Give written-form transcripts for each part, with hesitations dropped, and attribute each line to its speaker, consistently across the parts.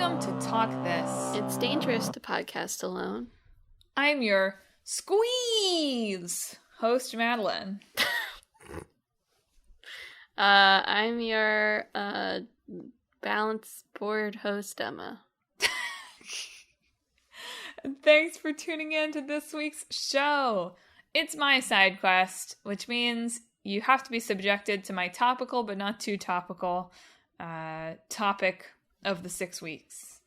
Speaker 1: Welcome to Talk This.
Speaker 2: It's dangerous to podcast alone.
Speaker 1: I'm your squeeze host, Madelyn.
Speaker 2: I'm your balance board host, Emma.
Speaker 1: Thanks for tuning in to this week's show. It's my side quest, which means you have to be subjected to my topical but not too topical topic of the 6 weeks.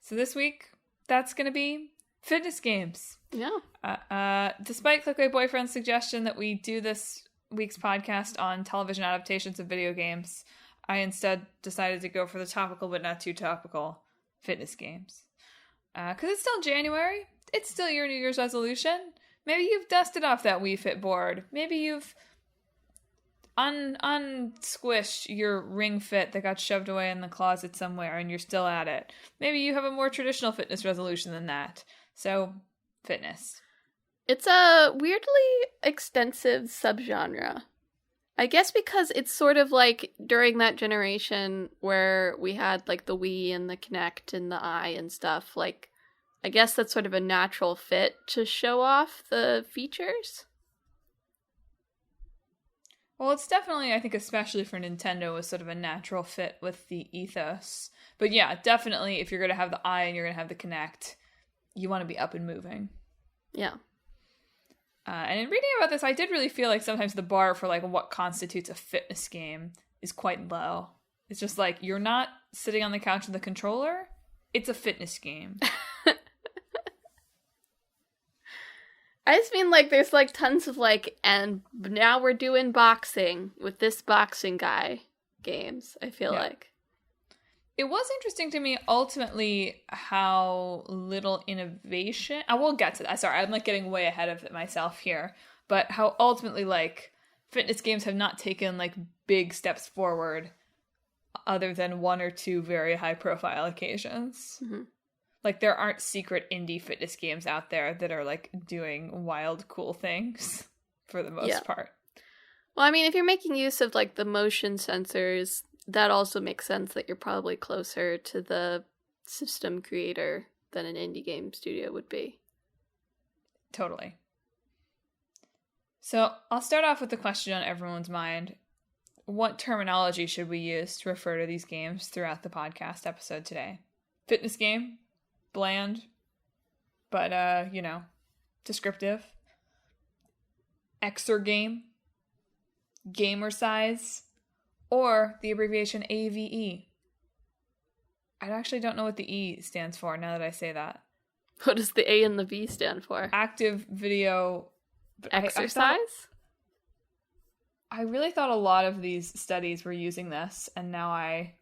Speaker 1: So this week, that's going to be fitness games.
Speaker 2: Yeah.
Speaker 1: Despite Clickbait Boyfriend's suggestion that we do this week's podcast on television adaptations of video games, I instead decided to go for the topical but not too topical fitness games. Because it's still January. It's still your New Year's resolution. Maybe you've dusted off that Wii Fit board. Maybe you've unsquished your Ring Fit that got shoved away in the closet somewhere and you're still at it. Maybe you have a more traditional fitness resolution than that. So, fitness.
Speaker 2: It's a weirdly extensive subgenre. I guess because it's sort of like during that generation where we had like the Wii and the Kinect and the Eye and stuff, like I guess that's sort of a natural fit to show off the features.
Speaker 1: Well, it's definitely, I think, especially for Nintendo, was sort of a natural fit with the ethos. But yeah, definitely, if you're going to have the Eye and you're going to have the Kinect, you want to be up and moving.
Speaker 2: Yeah.
Speaker 1: And in reading about this, I did really feel like sometimes the bar for like what constitutes a fitness game is quite low. It's just like, you're not sitting on the couch with the controller. It's a fitness game.
Speaker 2: I just mean, like, there's, like, tons of, like, and now we're doing boxing with this boxing guy games, I feel like.
Speaker 1: It was interesting to me, ultimately, how little innovation... I will get to that. Sorry, I'm, like, getting way ahead of it myself here. But how ultimately, like, fitness games have not taken, like, big steps forward other than one or two very high-profile occasions.
Speaker 2: Mm-hmm.
Speaker 1: Like, there aren't secret indie fitness games out there that are, like, doing wild, cool things for the most part.
Speaker 2: Well, I mean, if you're making use of, like, the motion sensors, that also makes sense that you're probably closer to the system creator than an indie game studio would be.
Speaker 1: Totally. So, I'll start off with the question on everyone's mind. What terminology should we use to refer to these games throughout the podcast episode today? Fitness game? Bland, but, descriptive. Exergame, Gamercize, or the abbreviation AVE. I actually don't know what the E stands for now that I say that.
Speaker 2: What does the A and the V stand for?
Speaker 1: Active video...
Speaker 2: Exercise?
Speaker 1: I really thought a lot of these studies were using this, and now I...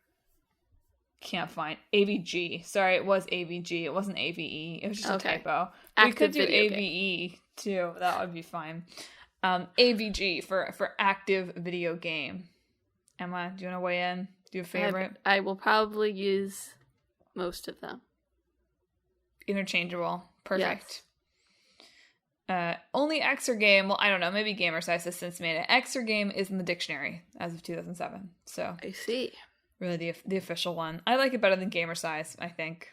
Speaker 1: can't find AVG. Sorry, it was AVG. It wasn't AVE. It was just a typo. We could do AVE too. That would be fine. AVG for active video game. Emma, do you want to weigh in? Do you have a favorite?
Speaker 2: I will probably use most of them.
Speaker 1: Interchangeable. Perfect. Yes. Only Exergame. Well, I don't know. Maybe Gamercize has since made it. Exergame is in the dictionary as of 2007. So
Speaker 2: I see.
Speaker 1: Really the official one. I like it better than Gamercize, I think,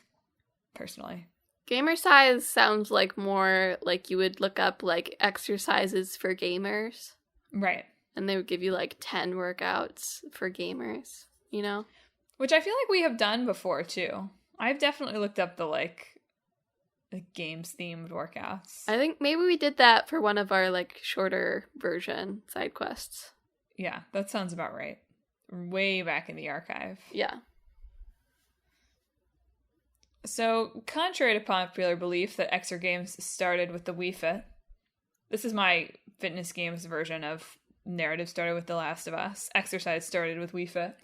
Speaker 1: personally.
Speaker 2: Gamercize sounds like more like you would look up like exercises for gamers.
Speaker 1: Right.
Speaker 2: And they would give you like 10 workouts for gamers, you know?
Speaker 1: Which I feel like we have done before too. I've definitely looked up the games themed workouts.
Speaker 2: I think maybe we did that for one of our like shorter version side quests.
Speaker 1: Yeah, that sounds about right. Way back in the archive.
Speaker 2: Yeah.
Speaker 1: So, contrary to popular belief that Exergames started with the Wii Fit, this is my fitness games version of narrative started with The Last of Us. Exercise started with Wii Fit.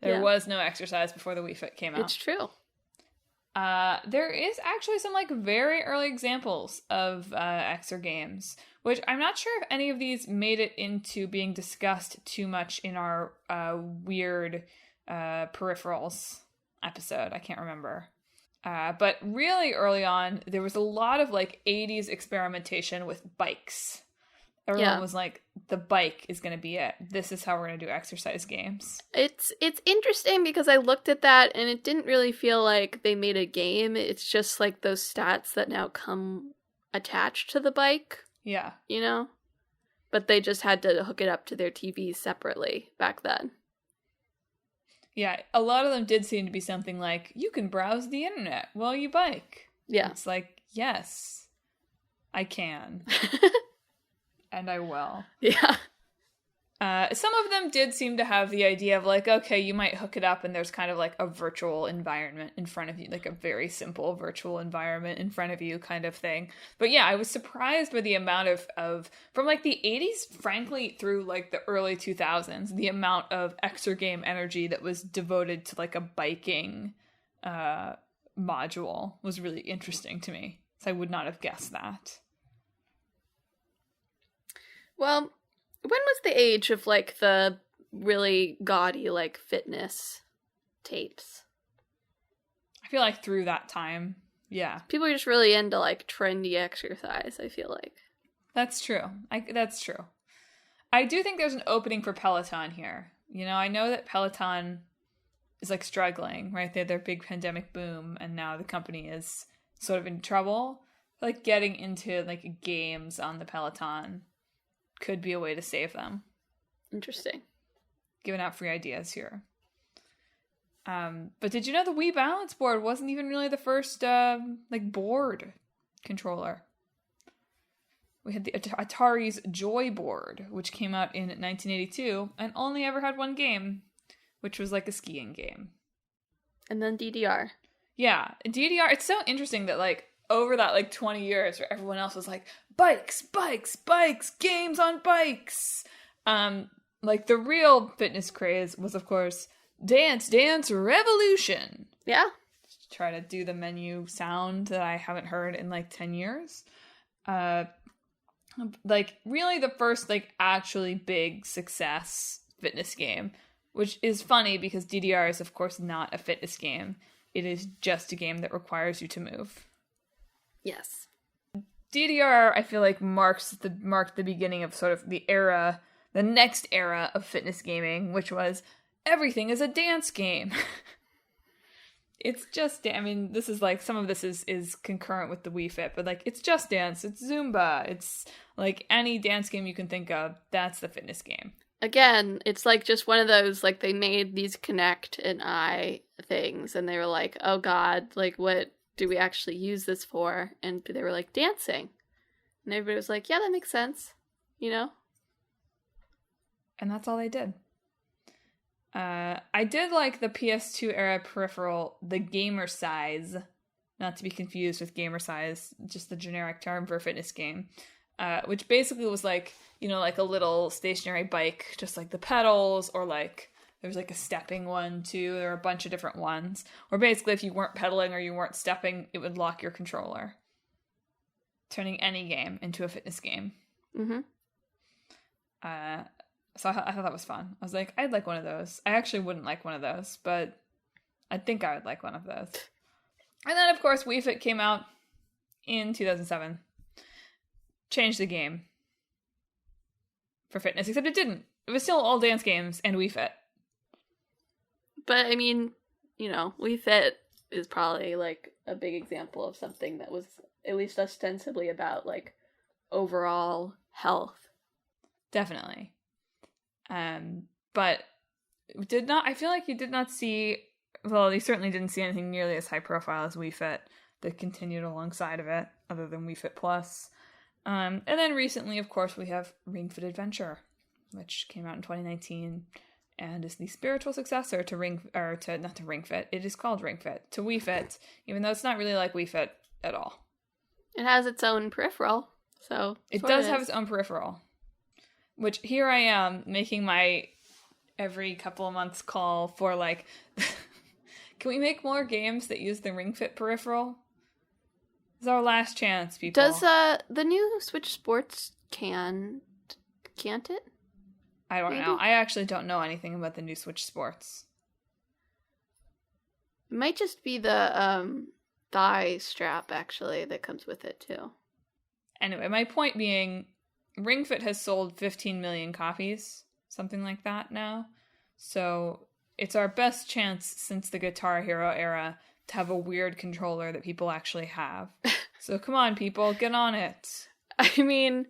Speaker 1: There was no Exercise before the Wii Fit came out.
Speaker 2: It's true.
Speaker 1: There is actually some very early examples of Exergames, which I'm not sure if any of these made it into being discussed too much in our weird peripherals episode. I can't remember. But really early on, there was a lot of 80s experimentation with bikes. Everyone was like, the bike is going to be it. This is how we're going to do exercise games.
Speaker 2: It's interesting because I looked at that and it didn't really feel like they made a game. It's just like those stats that now come attached to the bike.
Speaker 1: Yeah.
Speaker 2: You know? But they just had to hook it up to their TVs separately back then.
Speaker 1: Yeah, a lot of them did seem to be something like, you can browse the internet while you bike.
Speaker 2: Yeah.
Speaker 1: It's like, yes, I can. And I will.
Speaker 2: Yeah.
Speaker 1: Some of them did seem to have the idea of like, okay, you might hook it up and there's kind of like a virtual environment in front of you, like a very simple virtual environment in front of you kind of thing. But yeah, I was surprised by the amount of from like the 80s, frankly, through like the early 2000s, the amount of Exergame energy that was devoted to like a biking module was really interesting to me. So I would not have guessed that.
Speaker 2: Well, when was the age of, like, the really gaudy, like, fitness tapes?
Speaker 1: I feel like through that time, yeah.
Speaker 2: People are just really into, like, trendy exercise, I feel like.
Speaker 1: That's true. That's true. I do think there's an opening for Peloton here. You know, I know that Peloton is, like, struggling, right? They had their big pandemic boom, and now the company is sort of in trouble. Like, getting into, like, games on the Peloton could be a way to save them.
Speaker 2: Interesting.
Speaker 1: Giving out free ideas here. But did you know the Wii Balance board wasn't even really the first like board controller? We had the Atari's Joy board, which came out in 1982 and only ever had one game, which was like a skiing game.
Speaker 2: And then DDR.
Speaker 1: Yeah, DDR. It's so interesting that like over that like 20 years where everyone else was like, bikes, games on bikes. Like the real fitness craze was, of course, Dance Dance Revolution.
Speaker 2: Yeah.
Speaker 1: Try to do the menu sound that I haven't heard in like 10 years. Like really the first like actually big success fitness game, which is funny because DDR is of course not a fitness game. It is just a game that requires you to move.
Speaker 2: Yes.
Speaker 1: DDR, I feel like marked the beginning of sort of the next era of fitness gaming, which was everything is a dance game. It's just, I mean, this is like, some of this is concurrent with the Wii Fit, but like, it's Just Dance, it's Zumba, it's like any dance game you can think of, that's the fitness game.
Speaker 2: Again, it's like just one of those, like they made these Kinect and I things, and they were like, oh god, like what do we actually use this for? And they were like, dancing. And everybody was like, yeah, that makes sense. You know?
Speaker 1: And that's all they did. I did like the PS2 era peripheral, the Gamercize, not to be confused with Gamercize, just the generic term for a fitness game, which basically was like, you know, like a little stationary bike, just like the pedals, or like there's like a stepping one too. There are a bunch of different ones. Or basically if you weren't pedaling or you weren't stepping, it would lock your controller, turning any game into a fitness game.
Speaker 2: Mm-hmm.
Speaker 1: So I thought that was fun. I was like, I'd like one of those. I actually wouldn't like one of those, but I think I would like one of those. And then, of course, Wii Fit came out in 2007. Changed the game for fitness, except it didn't. It was still all dance games and Wii Fit.
Speaker 2: But, I mean, you know, Wii Fit is probably, like, a big example of something that was at least ostensibly about, like, overall health.
Speaker 1: Definitely. But I feel like you did not see, well, you certainly didn't see anything nearly as high profile as Wii Fit that continued alongside of it, other than Wii Fit Plus. And then recently, of course, we have Ring Fit Adventure, which came out in 2019 and is the spiritual successor to not to Ring Fit. It is called Ring Fit, to Wii Fit, even though it's not really like Wii Fit at all.
Speaker 2: It has its own peripheral, so
Speaker 1: it does have its own peripheral. Which here I am making my every couple of months call for like, can we make more games that use the Ring Fit peripheral? It's our last chance, people.
Speaker 2: Does the new Switch Sports can't it?
Speaker 1: I don't know. I actually don't know anything about the new Switch Sports.
Speaker 2: It might just be the thigh strap actually that comes with it too.
Speaker 1: Anyway, my point being, Ring Fit has sold 15 million copies, something like that now. So it's our best chance since the Guitar Hero era to have a weird controller that people actually have. So come on, people, get on it.
Speaker 2: I mean,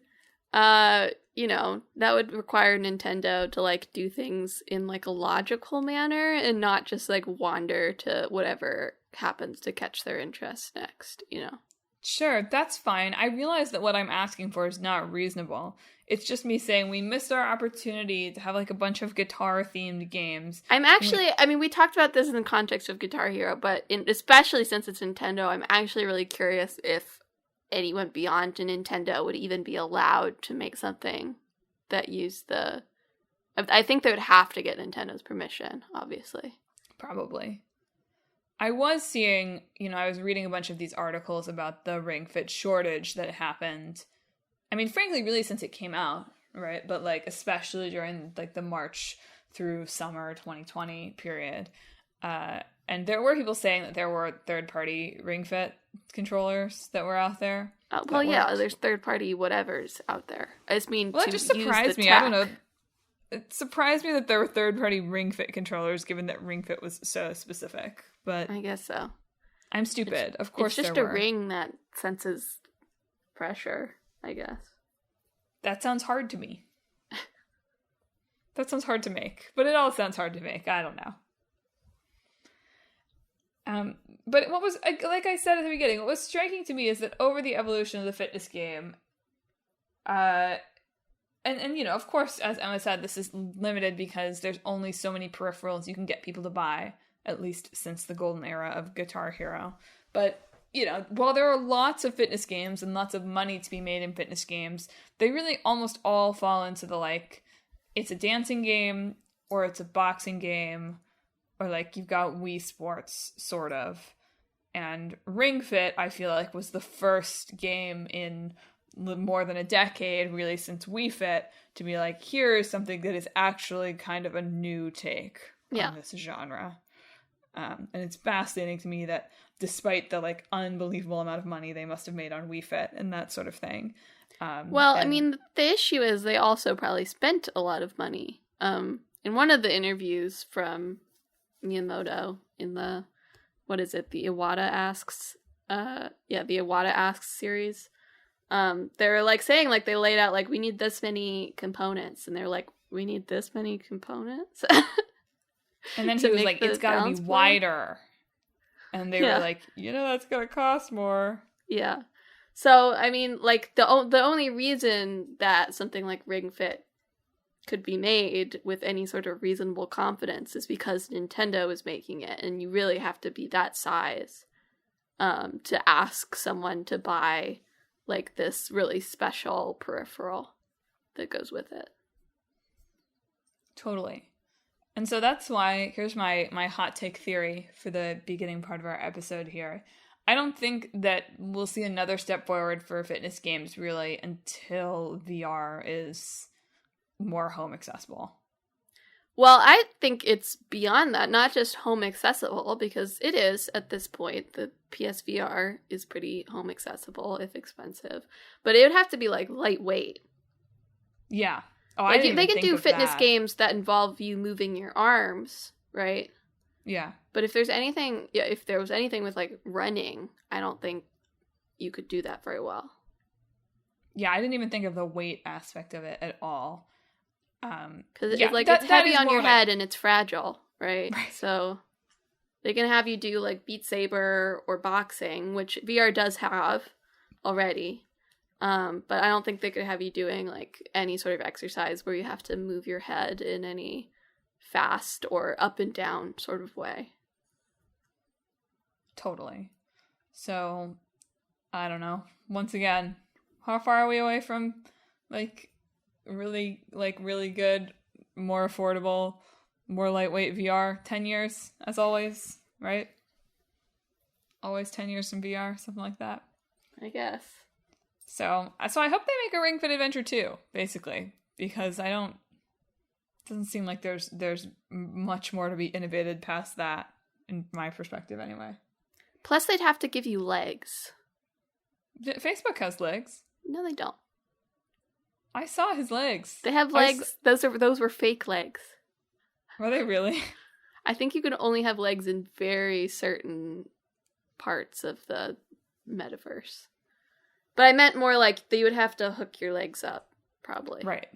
Speaker 2: you know, that would require Nintendo to, like, do things in, like, a logical manner and not just, like, wander to whatever happens to catch their interest next, you know?
Speaker 1: Sure, that's fine. I realize that what I'm asking for is not reasonable. It's just me saying we missed our opportunity to have, like, a bunch of guitar-themed games.
Speaker 2: I mean, we talked about this in the context of Guitar Hero, but especially since it's Nintendo, I'm actually really curious if anyone beyond Nintendo would even be allowed to make something that used the... I think they would have to get Nintendo's permission, obviously.
Speaker 1: Probably. I was seeing, you know, I was reading a bunch of these articles about the Ring Fit shortage that happened. I mean, frankly, really since it came out, right? But, like, especially during, like, the March through summer 2020 period. And there were people saying that there were third-party Ring Fit controllers that were out there.
Speaker 2: Well, yeah, there's third-party whatevers out there. I just mean,
Speaker 1: well, that just surprised me. I don't know. It surprised me that there were third-party Ring Fit controllers, given that Ring Fit was so specific. But
Speaker 2: I guess so.
Speaker 1: I'm stupid. Of course,
Speaker 2: it's just a ring that senses pressure, I guess. That
Speaker 1: sounds hard to me. That sounds hard to make, but it all sounds hard to make. I don't know. But what was, like I said at the beginning, what was striking to me is that over the evolution of the fitness game, and you know, of course, as Emma said, this is limited because there's only so many peripherals you can get people to buy, at least since the golden era of Guitar Hero. But, you know, while there are lots of fitness games and lots of money to be made in fitness games, they really almost all fall into the, like, it's a dancing game, or it's a boxing game, or, like, you've got Wii Sports, sort of. And Ring Fit, I feel like, was the first game in more than a decade, really, since Wii Fit, to be like, here's something that is actually kind of a new take on this genre. And it's fascinating to me that despite the, like, unbelievable amount of money they must have made on Wii Fit and that sort of thing.
Speaker 2: I mean, the issue is they also probably spent a lot of money. In one of the interviews from Miyamoto in the, what is it, the Iwata Asks, the Iwata Asks series, they were, like, saying, like, they laid out, like, we need this many components, and they're like, we need this many components?
Speaker 1: And then he was like, it's gotta be wider. And they were like, you know, that's gonna cost more.
Speaker 2: Yeah. So, I mean, like, the only reason that something like Ring Fit could be made with any sort of reasonable confidence is because Nintendo is making it, and you really have to be that size to ask someone to buy, like, this really special peripheral that goes with it.
Speaker 1: Totally. And so that's why, here's my hot take theory for the beginning part of our episode here. I don't think that we'll see another step forward for fitness games, really, until VR is more home accessible.
Speaker 2: Well, I think it's beyond that, not just home accessible, because it is at this point. The PSVR is pretty home accessible, if expensive. But it would have to be, like, lightweight.
Speaker 1: Yeah. Oh,
Speaker 2: like, they can do fitness games that involve you moving your arms, right?
Speaker 1: Yeah.
Speaker 2: But if there's anything, if there was anything with, like, running, I don't think you could do that very well.
Speaker 1: Yeah, I didn't even think of the weight aspect of it at all.
Speaker 2: Because it's heavy on your head and it's fragile, right? So they can have you do, like, Beat Saber or boxing, which VR does have already. But I don't think they could have you doing, like, any sort of exercise where you have to move your head in any fast or up and down sort of way.
Speaker 1: Totally. So, I don't know. Once again, how far are we away from, like, really good, more affordable, more lightweight VR? 10 years, as always, right? Always 10 years from VR, something like that.
Speaker 2: I guess.
Speaker 1: So I hope they make a Ring Fit Adventure 2, basically, because it doesn't seem like there's much more to be innovated past that, in my perspective, anyway.
Speaker 2: Plus, they'd have to give you legs.
Speaker 1: Facebook has legs.
Speaker 2: No, they don't.
Speaker 1: I saw his legs.
Speaker 2: They have legs. Those were fake legs.
Speaker 1: Were they really?
Speaker 2: I think you can only have legs in very certain parts of the metaverse. But I meant more like that you would have to hook your legs up, probably.
Speaker 1: Right.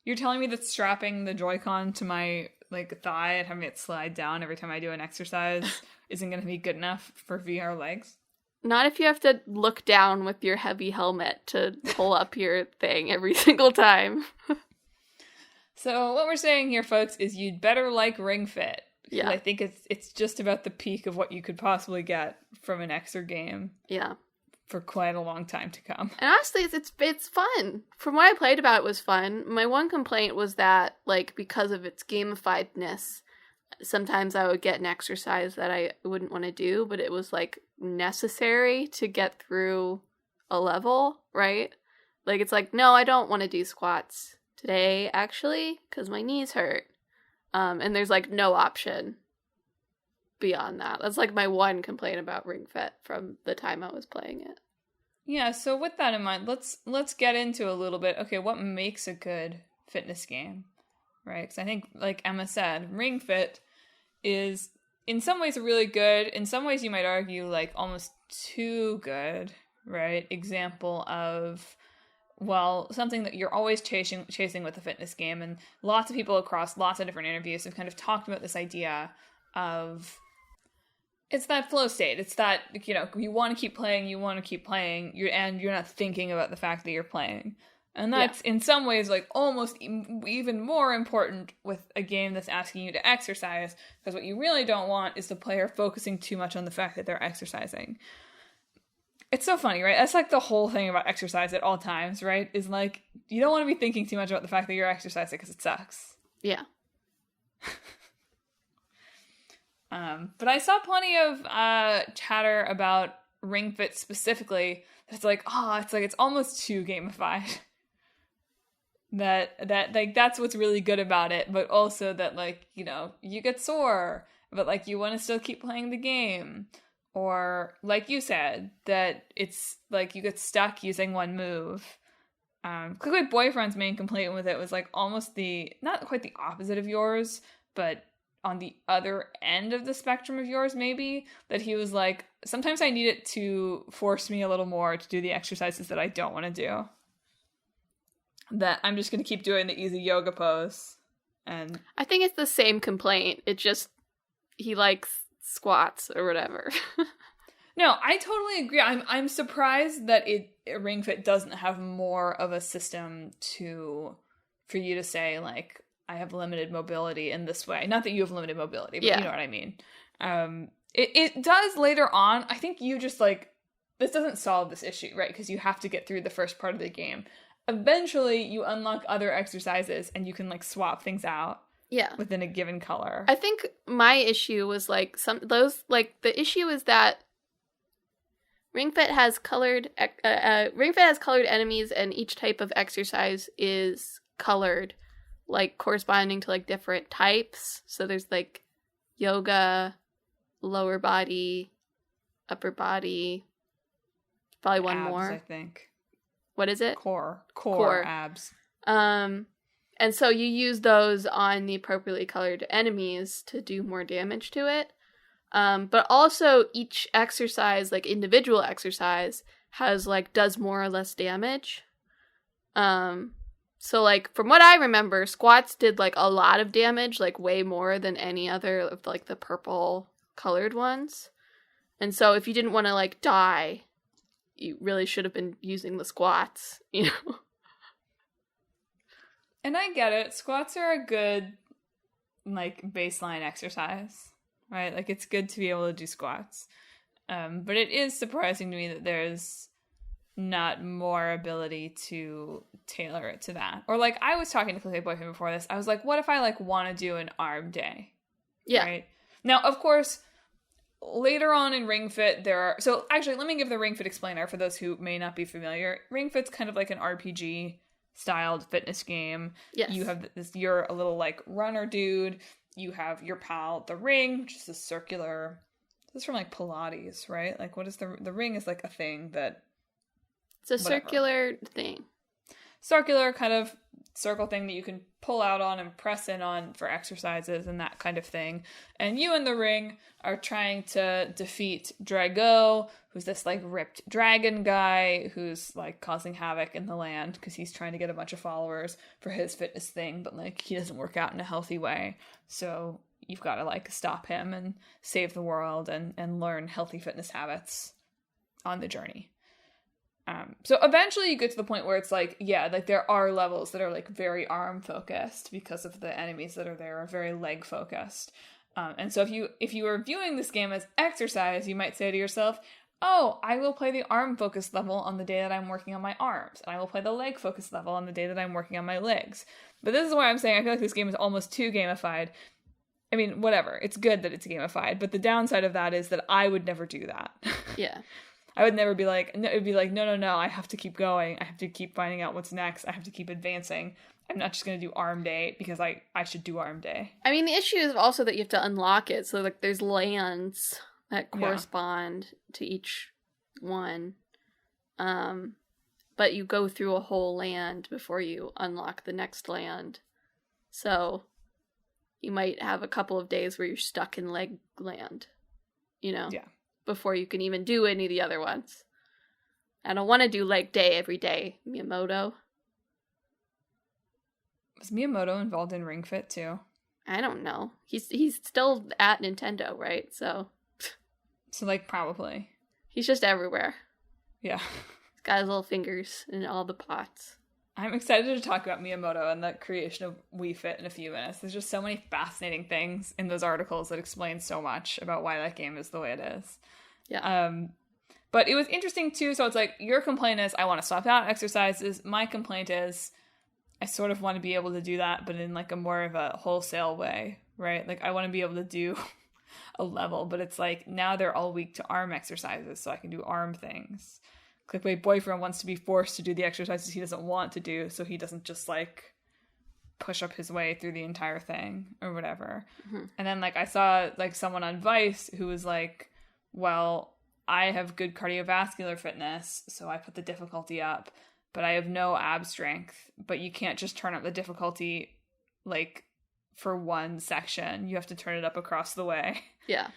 Speaker 1: You're telling me that strapping the Joy-Con to my thigh and having it slide down every time I do an exercise isn't going to be good enough for VR legs?
Speaker 2: Not if you have to look down with your heavy helmet to pull up your thing every single time.
Speaker 1: So what we're saying here, folks, is you'd better like Ring Fit.
Speaker 2: Yeah.
Speaker 1: I think it's just about the peak of what you could possibly get from an Exergame.
Speaker 2: Yeah.
Speaker 1: For quite a long time to come.
Speaker 2: And honestly, it's fun. From what I played about, it was fun. My one complaint was that, because of its gamifiedness, sometimes I would get an exercise that I wouldn't want to do, but it was, necessary to get through a level, right? It's no, I don't want to do squats today, actually, because my knees hurt. And there's, no option beyond that. That's, my one complaint about Ring Fit from the time I was playing it.
Speaker 1: Yeah, so with that in mind, let's get into a little bit, okay, what makes a good fitness game, right? Because I think, like Emma said, Ring Fit is, in some ways, really good. In some ways, you might argue, almost too good, right? Example of, something that you're always chasing with a fitness game, and lots of people across lots of different interviews have kind of talked about this idea of, it's that flow state. It's that, you want to keep playing, and you're not thinking about the fact that you're playing. And that's, in some ways, almost even more important with a game that's asking you to exercise, because what you really don't want is the player focusing too much on the fact that they're exercising. It's so funny, right? That's, the whole thing about exercise at all times, right? Is, you don't want to be thinking too much about the fact that you're exercising, because it sucks.
Speaker 2: Yeah.
Speaker 1: But I saw plenty of chatter about Ring Fit specifically. It's it's almost too gamified. That's what's really good about it, but also that you get sore, but you want to still keep playing the game, or like you said, that it's you get stuck using one move. My boyfriend's main complaint with it was almost not quite the opposite of yours, but on the other end of the spectrum of yours, maybe, that he was sometimes I need it to force me a little more to do the exercises that I don't want to do. That I'm just going to keep doing the easy yoga pose. And
Speaker 2: I think it's the same complaint. It just, he likes squats or whatever.
Speaker 1: No, I totally agree. I'm surprised that Ring Fit doesn't have more of a system for you to say, I have limited mobility in this way. Not that you have limited mobility, but you know what I mean. It does later on. I think you just this doesn't solve this issue, right? Because you have to get through the first part of the game. Eventually, you unlock other exercises and you can swap things out. Yeah. Within a given color.
Speaker 2: I think my issue was the issue is that Ring Fit has colored enemies, and each type of exercise is colored corresponding to different types. So there's yoga, lower body, upper body, probably one
Speaker 1: abs,
Speaker 2: more.
Speaker 1: I think.
Speaker 2: What is it?
Speaker 1: Core abs.
Speaker 2: And so you use those on the appropriately colored enemies to do more damage to it. But also each exercise, individual exercise, has does more or less damage. So, from what I remember, squats did, a lot of damage, way more than any other of, the purple-colored ones. And so if you didn't want to, die, you really should have been using the squats,
Speaker 1: And I get it. Squats are a good, baseline exercise, right? It's good to be able to do squats. But it is surprising to me that there's not more ability to tailor it to that. Or I was talking to my boyfriend before this. I was what if I want to do an arm day? Yeah. Right? Now, of course, later on in Ring Fit, there are... So actually, let me give the Ring Fit explainer for those who may not be familiar. Ring Fit's kind of an RPG styled fitness game. Yes. You have you're a little runner dude. You have your pal, the ring, which is a circular... This is from Pilates, right? What is the ring is a thing that...
Speaker 2: It's a circular thing.
Speaker 1: circular kind of circle thing that you can pull out on and press in on for exercises and that kind of thing. And you in the ring are trying to defeat Drago, who's this like ripped dragon guy who's like causing havoc in the land because he's trying to get a bunch of followers for his fitness thing, but like he doesn't work out in a healthy way. So you've got to like stop him and save the world and learn healthy fitness habits on the journey. So eventually you get to the point where it's like, yeah, like there are levels that are like very arm focused because of the enemies that are there are very leg focused. And so if you are viewing this game as exercise, you might say to yourself, oh, I will play the arm focused level on the day that I'm working on my arms, and I will play the leg focused level on the day that I'm working on my legs. But this is why I'm saying I feel like this game is almost too gamified. I mean, whatever. It's good that it's gamified, but the downside of that is that I would never do that.
Speaker 2: Yeah.
Speaker 1: I would never be like, no, it would be like, no, I have to keep going. I have to keep finding out what's next. I have to keep advancing. I'm not just going to do arm day because I should do arm day.
Speaker 2: I mean, the issue is also that you have to unlock it. So, like, there's lands that correspond to each one. But you go through a whole land before you unlock the next land. So, you might have a couple of days where you're stuck in leg land, you know?
Speaker 1: Yeah.
Speaker 2: Before you can even do any of the other ones. I don't want to do leg day every day, Miyamoto.
Speaker 1: Was Miyamoto involved in Ring Fit too?
Speaker 2: I don't know. He's still at Nintendo, right? So
Speaker 1: like probably.
Speaker 2: He's just everywhere.
Speaker 1: Yeah.
Speaker 2: He's got his little fingers in all the pots.
Speaker 1: I'm excited to talk about Miyamoto and the creation of Wii Fit in a few minutes. There's just so many fascinating things in those articles that explain so much about why that game is the way it is.
Speaker 2: Yeah.
Speaker 1: But it was interesting too. So it's like, your complaint is, I want to swap out exercises. My complaint is, I sort of want to be able to do that, but in like a more of a wholesale way, right? Like I want to be able to do a level, but it's like now they're all weak to arm exercises, so I can do arm things. Like my boyfriend wants to be forced to do the exercises he doesn't want to do, so he doesn't just like push up his way through the entire thing or whatever. Mm-hmm. And then like I saw like someone on Vice who was like, well, I have good cardiovascular fitness, so I put the difficulty up, but I have no ab strength. But you can't just turn up the difficulty like for one section. You have to turn it up across the way.
Speaker 2: Yeah.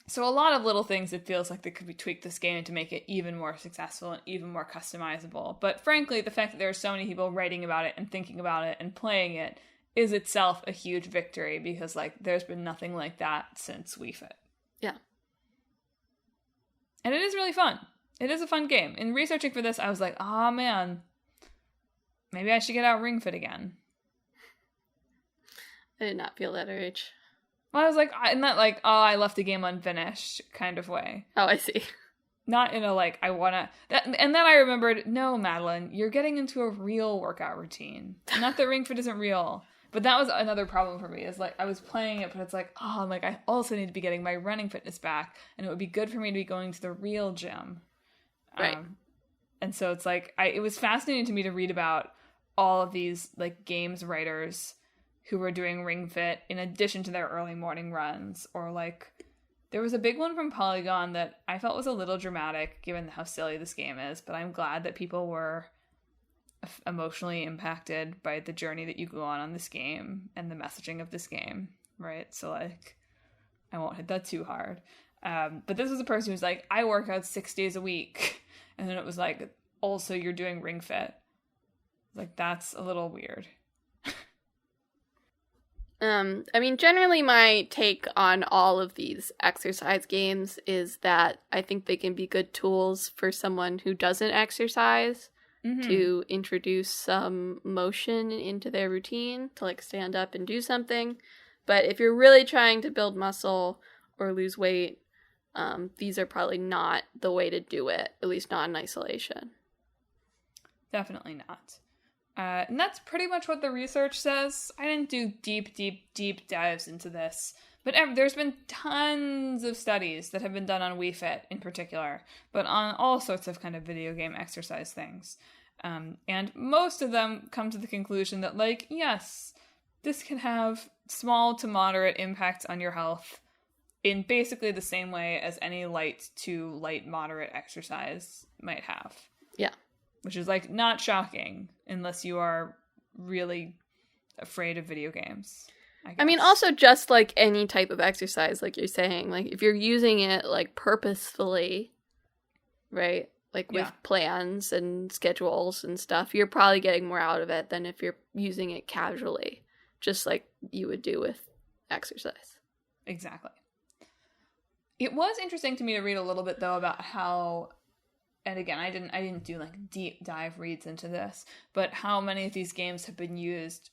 Speaker 1: So a lot of little things, it feels like they could be tweaked this game to make it even more successful and even more customizable. But frankly, the fact that there are so many people writing about it and thinking about it and playing it is itself a huge victory, because like there's been nothing like that since Wii Fit.
Speaker 2: Yeah.
Speaker 1: And it is really fun. It is a fun game. In researching for this, I was like, oh man, maybe I should get out Ring Fit again.
Speaker 2: I did not feel that urge.
Speaker 1: Well, I was like, in that like, oh, I left the game unfinished kind of way.
Speaker 2: Oh, I see.
Speaker 1: Not in a like, I wanna... And then I remembered, no, Madelyn, you're getting into a real workout routine. Not that Ring Fit isn't real. But that was another problem for me, is like, I was playing it, but it's like, oh, like, I also need to be getting my running fitness back, and it would be good for me to be going to the real gym.
Speaker 2: Right.
Speaker 1: And so it's like, it was fascinating to me to read about all of these, like, games writers who were doing Ring Fit in addition to their early morning runs. Or, like, there was a big one from Polygon that I felt was a little dramatic, given how silly this game is, but I'm glad that people were emotionally impacted by the journey that you go on this game and the messaging of this game, right? So, like, I won't hit that too hard. But this was a person who's like, I work out 6 days a week. And then it was like, also you're doing Ring Fit. Like, that's a little weird.
Speaker 2: I mean, generally my take on all of these exercise games is that I think they can be good tools for someone who doesn't exercise, mm-hmm. to introduce some motion into their routine, to like stand up and do something. But if you're really trying to build muscle or lose weight, these are probably not the way to do it, at least not in isolation.
Speaker 1: Definitely not. And that's pretty much what the research says. I didn't do deep dives into this. But there's been tons of studies that have been done on Wii Fit in particular, but on all sorts of kind of video game exercise things. And most of them come to the conclusion that, like, yes, this can have small to moderate impacts on your health in basically the same way as any light to light moderate exercise might have.
Speaker 2: Yeah.
Speaker 1: which is like not shocking unless you are really afraid of video games.
Speaker 2: I mean, also just like any type of exercise, like you're saying, like if you're using it like purposefully, right? Like with plans and schedules and stuff, you're probably getting more out of it than if you're using it casually, just like you would do with exercise.
Speaker 1: Exactly. It was interesting to me to read a little bit though about how, and again, I didn't do like deep dive reads into this, but how many of these games have been used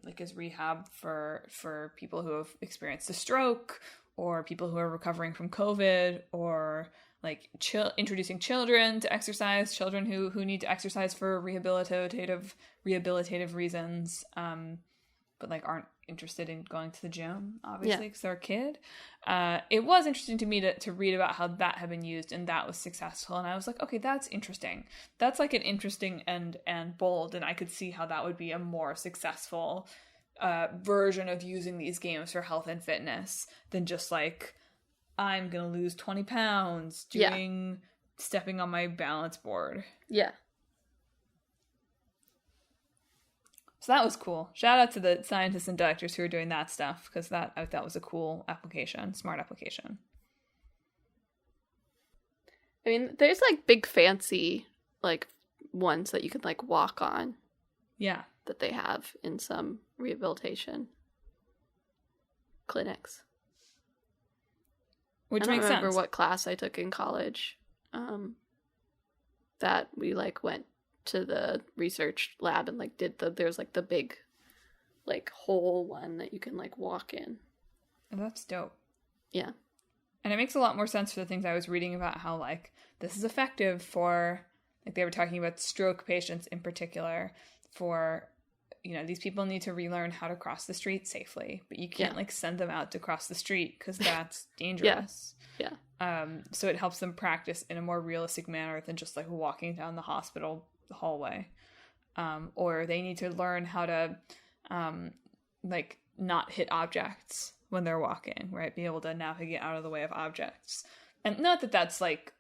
Speaker 1: like as rehab for people who have experienced a stroke, or people who are recovering from COVID, or like introducing children to exercise, children who need to exercise for rehabilitative reasons, but like aren't interested in going to the gym, obviously, because they're a kid. It was interesting to me to read about how that had been used and that was successful. And I was like, okay, that's interesting. That's like an interesting and bold, and I could see how that would be a more successful version of using these games for health and fitness than just like, I'm going to lose 20 pounds stepping on my balance board. Yeah. So that was cool. Shout out to the scientists and doctors who are doing that stuff, because that was a cool application, smart application.
Speaker 2: I mean, there's like big fancy like ones that you can like walk on.
Speaker 1: Yeah.
Speaker 2: That they have in some rehabilitation clinics.
Speaker 1: Which
Speaker 2: makes sense. I don't remember what class I took in college that we like went to the research lab and like there's like the big like hole one that you can like walk in.
Speaker 1: Oh, that's dope.
Speaker 2: Yeah.
Speaker 1: And it makes a lot more sense for the things I was reading about how like this is effective for, like they were talking about stroke patients in particular, for, you know, these people need to relearn how to cross the street safely, but you can't like send them out to cross the street because that's dangerous.
Speaker 2: Yeah.
Speaker 1: So it helps them practice in a more realistic manner than just like walking down the hospital hallway. Or they need to learn how to like not hit objects when they're walking, right? Be able to navigate out of the way of objects. And not that that's like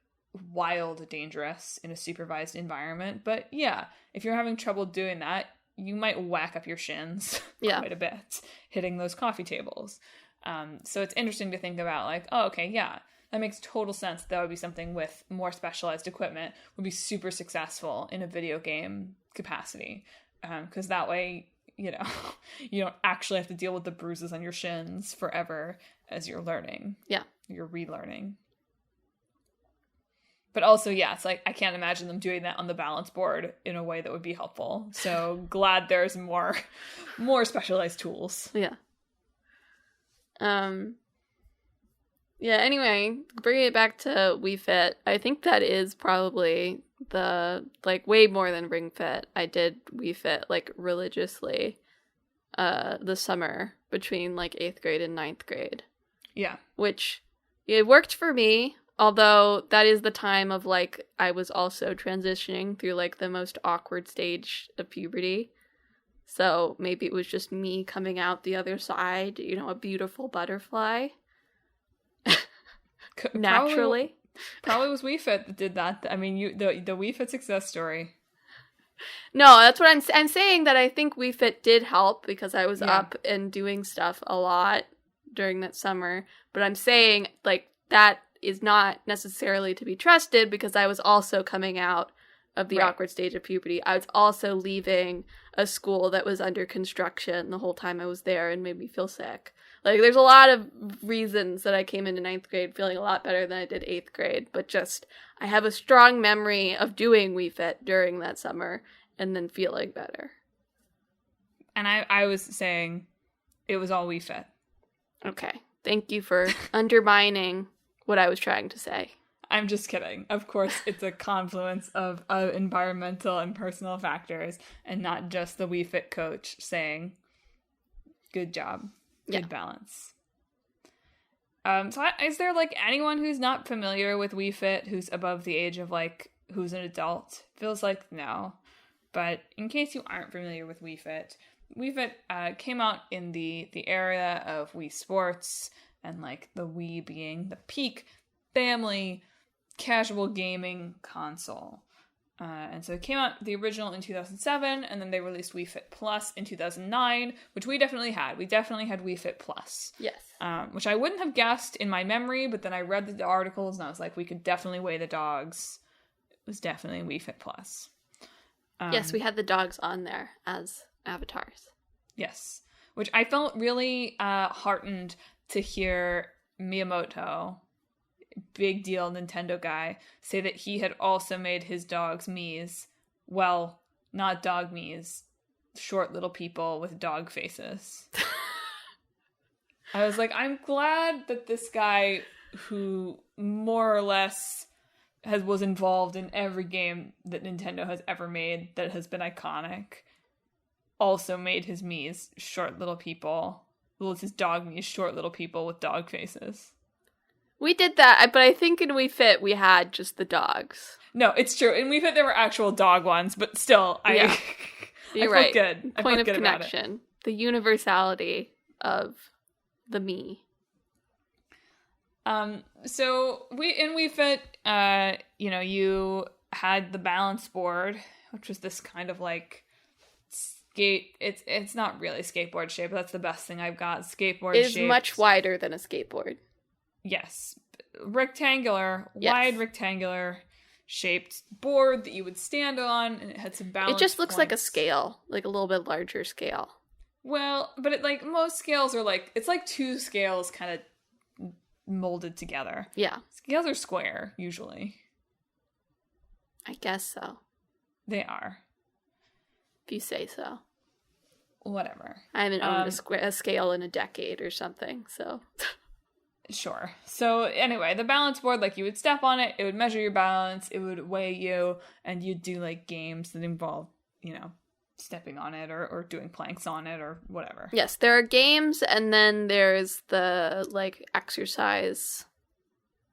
Speaker 1: wild dangerous in a supervised environment, but yeah, if you're having trouble doing that, you might whack up your shins quite a bit hitting those coffee tables. So it's interesting to think about like, oh, okay, yeah, that makes total sense. That would be something with more specialized equipment would be super successful in a video game capacity. Because that way, you know, you don't actually have to deal with the bruises on your shins forever as you're learning.
Speaker 2: Yeah.
Speaker 1: You're relearning. But also, yeah, it's like I can't imagine them doing that on the balance board in a way that would be helpful. So glad there's more specialized tools.
Speaker 2: Yeah. Yeah, anyway, bringing it back to Wii Fit, I think that is probably the, like, way more than Ring Fit. I did Wii Fit, like, religiously the summer between, like, 8th grade and 9th grade.
Speaker 1: Yeah.
Speaker 2: Which, it worked for me, although that is the time of, like, I was also transitioning through, like, the most awkward stage of puberty. So maybe it was just me coming out the other side, you know, a beautiful butterfly. Naturally.
Speaker 1: Probably was Wii Fit that did that. I mean, the Wii Fit success story.
Speaker 2: No, that's what I'm saying, that I think Wii Fit did help because I was up and doing stuff a lot during that summer. But I'm saying, like, that is not necessarily to be trusted because I was also coming out of the awkward stage of puberty. I was also leaving a school that was under construction the whole time I was there and made me feel sick. Like, there's a lot of reasons that I came into 9th grade feeling a lot better than I did 8th grade, but just, I have a strong memory of doing Wii Fit during that summer and then feeling better.
Speaker 1: And I was saying it was all Wii Fit.
Speaker 2: Okay. Thank you for undermining what I was trying to say.
Speaker 1: I'm just kidding. Of course, it's a confluence of environmental and personal factors and not just the Wii Fit coach saying, good job. Good balance. So is there, like, anyone who's not familiar with Wii Fit who's above the age of, like, who's an adult? Feels like no. But in case you aren't familiar with Wii Fit came out in the era of Wii Sports and, like, the Wii being the peak family casual gaming console. And so it came out, the original, in 2007, and then they released Wii Fit Plus in 2009, which we definitely had. We definitely had Wii Fit Plus.
Speaker 2: Yes.
Speaker 1: Which I wouldn't have guessed in my memory, but then I read the articles and I was like, we could definitely weigh the dogs. It was definitely Wii Fit Plus.
Speaker 2: Yes, we had the dogs on there as avatars.
Speaker 1: Yes. Which I felt really heartened to hear Miyamoto, big deal Nintendo guy, say that he had also made his dogs Miis. Well, not dog Miis. Short little people with dog faces. I was like, I'm glad that this guy, who more or less was involved in every game that Nintendo has ever made that has been iconic, also made his Miis short little people. Well, it's his dog Miis, short little people with dog faces.
Speaker 2: We did that, but I think in Wii Fit we had just the dogs.
Speaker 1: No, it's true. In Wii Fit there were actual dog ones, but still,
Speaker 2: You're right.
Speaker 1: Good.
Speaker 2: Point of connection. The universality of the me.
Speaker 1: So in Wii Fit, you had the balance board, which was this kind of like it's not really skateboard shape, but that's the best thing I've got. Skateboard shape.
Speaker 2: It is much wider than a skateboard.
Speaker 1: Yes. Wide rectangular shaped board that you would stand on, and it had some balance.
Speaker 2: It just looks
Speaker 1: points.
Speaker 2: like a scale, like a little bit larger scale.
Speaker 1: Well, but most scales are it's like two scales kind of molded together.
Speaker 2: Yeah.
Speaker 1: Scales are square, usually.
Speaker 2: I guess so.
Speaker 1: They are.
Speaker 2: If you say so.
Speaker 1: Whatever.
Speaker 2: I haven't owned a scale in a decade or something, so...
Speaker 1: Sure. So anyway, the balance board, you would step on it, it would measure your balance, it would weigh you, and you'd do games that involve, stepping on it or doing planks on it or whatever.
Speaker 2: Yes, there are games, and then there's the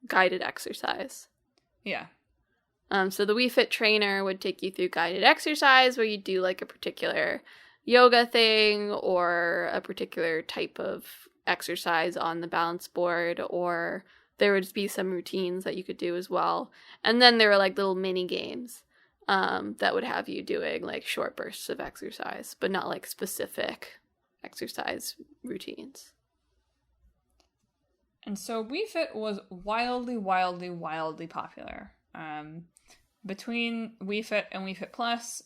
Speaker 2: guided exercise.
Speaker 1: Yeah.
Speaker 2: So the Wii Fit trainer would take you through guided exercise where you do a particular yoga thing or a particular type of exercise on the balance board, or there would be some routines that you could do as well. And then there were little mini games that would have you doing short bursts of exercise, but not specific exercise routines. And
Speaker 1: so Wii Fit was wildly, wildly, wildly popular. Between Wii Fit and Wii Fit Plus,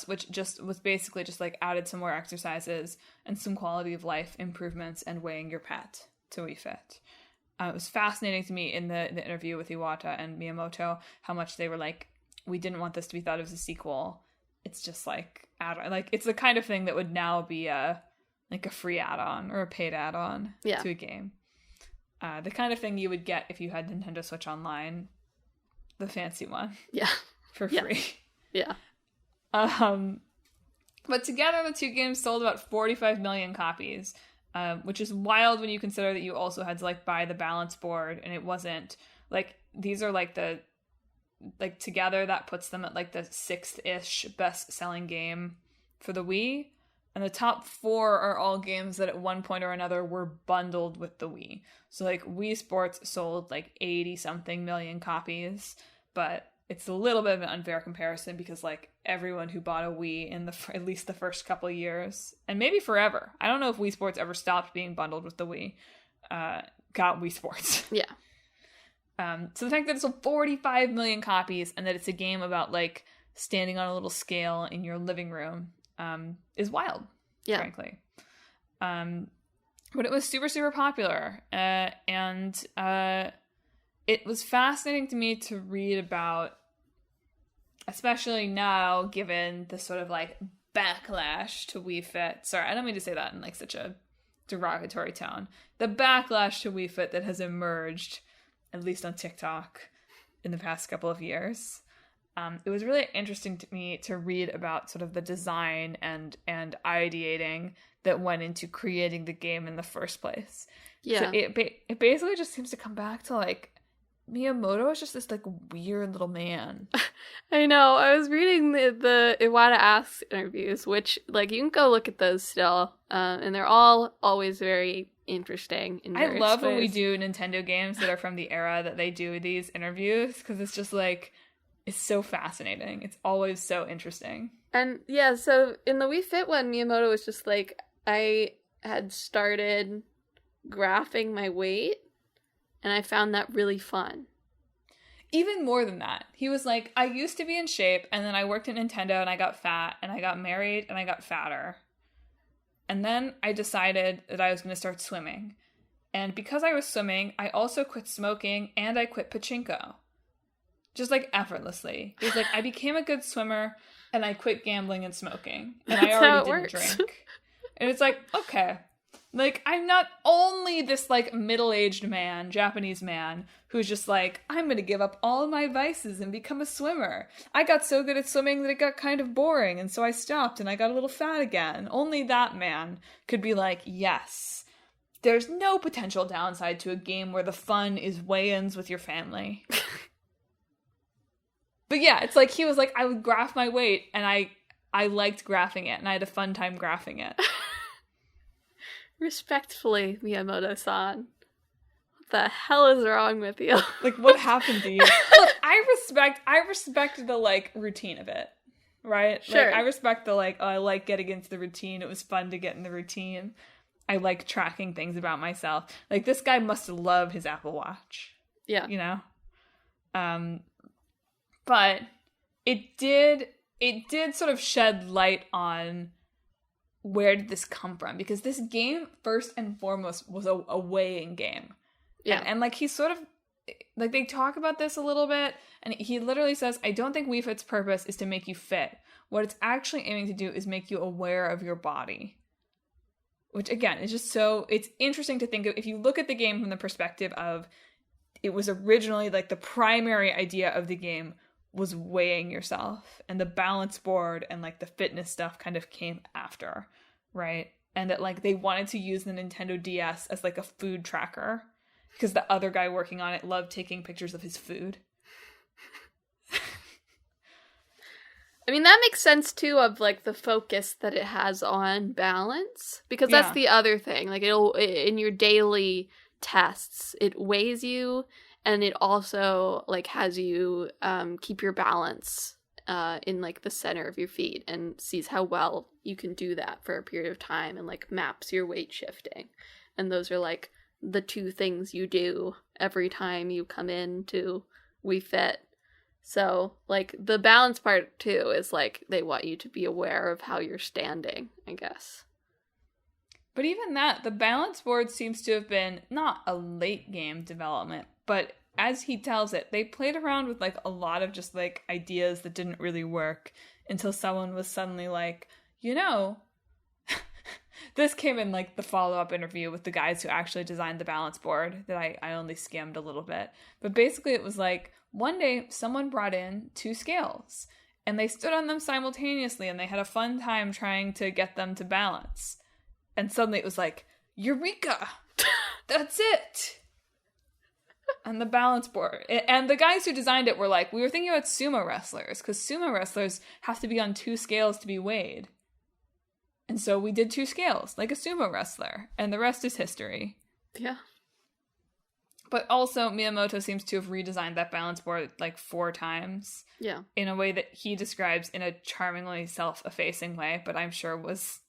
Speaker 1: which was basically added some more exercises and some quality of life improvements and weighing your pet to Wii Fit. It was fascinating to me in the interview with Iwata and Miyamoto how much they were we didn't want this to be thought of as a sequel. It's just it's the kind of thing that would now be a free add-on or a paid add-on to a game. The kind of thing you would get if you had Nintendo Switch Online. The fancy one.
Speaker 2: Yeah.
Speaker 1: For free.
Speaker 2: Yeah.
Speaker 1: But together the two games sold about 45 million copies, which is wild when you consider that you also had to buy the balance board, and it wasn't these are together that puts them at the 6th-ish best-selling game for the Wii. And the top 4 are all games that at one point or another were bundled with the Wii. So Wii Sports sold 80-something million copies, but it's a little bit of an unfair comparison because everyone who bought a Wii in at least the first couple of years, and maybe forever, I don't know if Wii Sports ever stopped being bundled with the Wii, got Wii Sports.
Speaker 2: Yeah.
Speaker 1: So the fact that it sold 45 million copies and that it's a game about standing on a little scale in your living room is wild, frankly. But it was super, super popular. And it was fascinating to me to read about, especially now, given the sort of backlash to Wii Fit. Sorry, I don't mean to say that in such a derogatory tone. The backlash to Wii Fit that has emerged, at least on TikTok, in the past couple of years. It was really interesting to me to read about sort of the design and ideating that went into creating the game in the first place.
Speaker 2: Yeah.
Speaker 1: So it basically just seems to come back to Miyamoto is just this weird little man.
Speaker 2: I know. I was reading the Iwata Asks interviews, which you can go look at those still, and they're all always very interesting.
Speaker 1: I love when we do Nintendo games that are from the era that they do these interviews, because it's just is so fascinating. It's always so interesting.
Speaker 2: And yeah, so in the Wii Fit one, Miyamoto was just like, I had started graphing my weight, and I found that really fun.
Speaker 1: Even more than that, he was like, I used to be in shape, and then I worked at Nintendo, and I got fat, and I got married, and I got fatter. And then I decided that I was going to start swimming. And because I was swimming, I also quit smoking, and I quit pachinko. Just, like, effortlessly. He was like, I became a good swimmer, and I quit gambling and smoking. And I already didn't drink. And it's like, okay. Like, I'm not only this, like, middle-aged man, Japanese man, who's just like, I'm gonna give up all my vices and become a swimmer. I got so good at swimming that it got kind of boring, and so I stopped, and I got a little fat again. Only that man could be like, yes, there's no potential downside to a game where the fun is weigh-ins with your family. But yeah, it's like, he was like, I would graph my weight, and I liked graphing it, and I had a fun time graphing it.
Speaker 2: Respectfully, Miyamoto-san. What the hell is wrong with you?
Speaker 1: Like, what happened to you? Look, I respect the, like, routine of it, right?
Speaker 2: Sure.
Speaker 1: Like, I respect the, like, oh, I like getting into the routine. It was fun to get in the routine. I like tracking things about myself. Like, this guy must love his Apple Watch.
Speaker 2: Yeah.
Speaker 1: You know? But it did sort of shed light on where did this come from? Because this game, first and foremost, was a weighing game.
Speaker 2: Yeah.
Speaker 1: And like, he's sort of, like, they talk about this a little bit, and he literally says, I don't think Wii Fit's purpose is to make you fit. What it's actually aiming to do is make you aware of your body. Which, again, is just so, it's interesting to think of, if you look at the game from the perspective of, it was originally, like, the primary idea of the game was weighing yourself, and the balance board and, like, the fitness stuff kind of came after, right? And that, like, they wanted to use the Nintendo DS as, like, a food tracker, because the other guy working on it loved taking pictures of his food.
Speaker 2: I mean, that makes sense, too, of, like, the focus that it has on balance, because that's the other thing. Like, it'll, in your daily tests, it weighs you, and it also, like, has you keep your balance in, like, the center of your feet, and sees how well you can do that for a period of time, and, like, maps your weight shifting. And those are, like, the two things you do every time you come into Wii Fit. So, like, the balance part, too, is, like, they want you to be aware of how you're standing, I guess.
Speaker 1: But even that, the balance board seems to have been not a late game development, but as he tells it, they played around with, like, a lot of just, like, ideas that didn't really work until someone was suddenly like, you know, this came in, like, the follow-up interview with the guys who actually designed the balance board that I only skimmed a little bit. But basically it was like, one day someone brought in 2 scales, and they stood on them simultaneously, and they had a fun time trying to get them to balance. And suddenly it was like, Eureka! That's it! And the balance board. And the guys who designed it were like, we were thinking about sumo wrestlers, because sumo wrestlers have to be on 2 scales to be weighed. And so we did 2 scales, like a sumo wrestler, and the rest is history.
Speaker 2: Yeah.
Speaker 1: But also, Miyamoto seems to have redesigned that balance board, like, 4 times.
Speaker 2: Yeah.
Speaker 1: In a way that he describes in a charmingly self-effacing way, but I'm sure was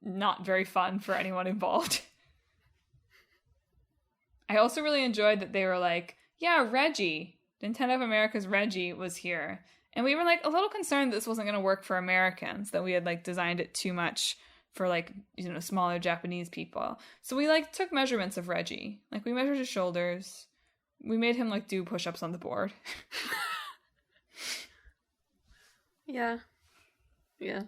Speaker 1: not very fun for anyone involved. I also really enjoyed that they were like, yeah, Reggie, Nintendo of America's Reggie was here. And we were, like, a little concerned this wasn't going to work for Americans, that we had, like, designed it too much for, like, you know, smaller Japanese people. So we, like, took measurements of Reggie. Like, we measured his shoulders. We made him, like, do push-ups on the board.
Speaker 2: Yeah. Yeah.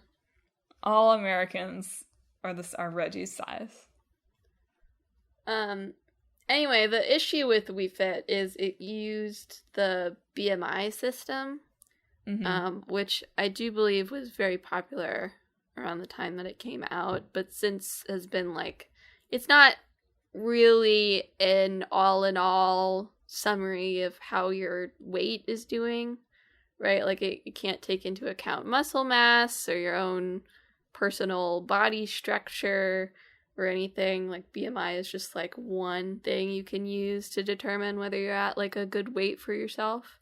Speaker 1: All Americans are Reggie's size.
Speaker 2: Anyway, the issue with Wii Fit is it used the BMI system, which I do believe was very popular around the time that it came out, but since has been, like, it's not really an all-in-all summary of how your weight is doing, right? Like, it can't take into account muscle mass or your own personal body structure or anything. Like, BMI is just, like, one thing you can use to determine whether you're at, like, a good weight for yourself.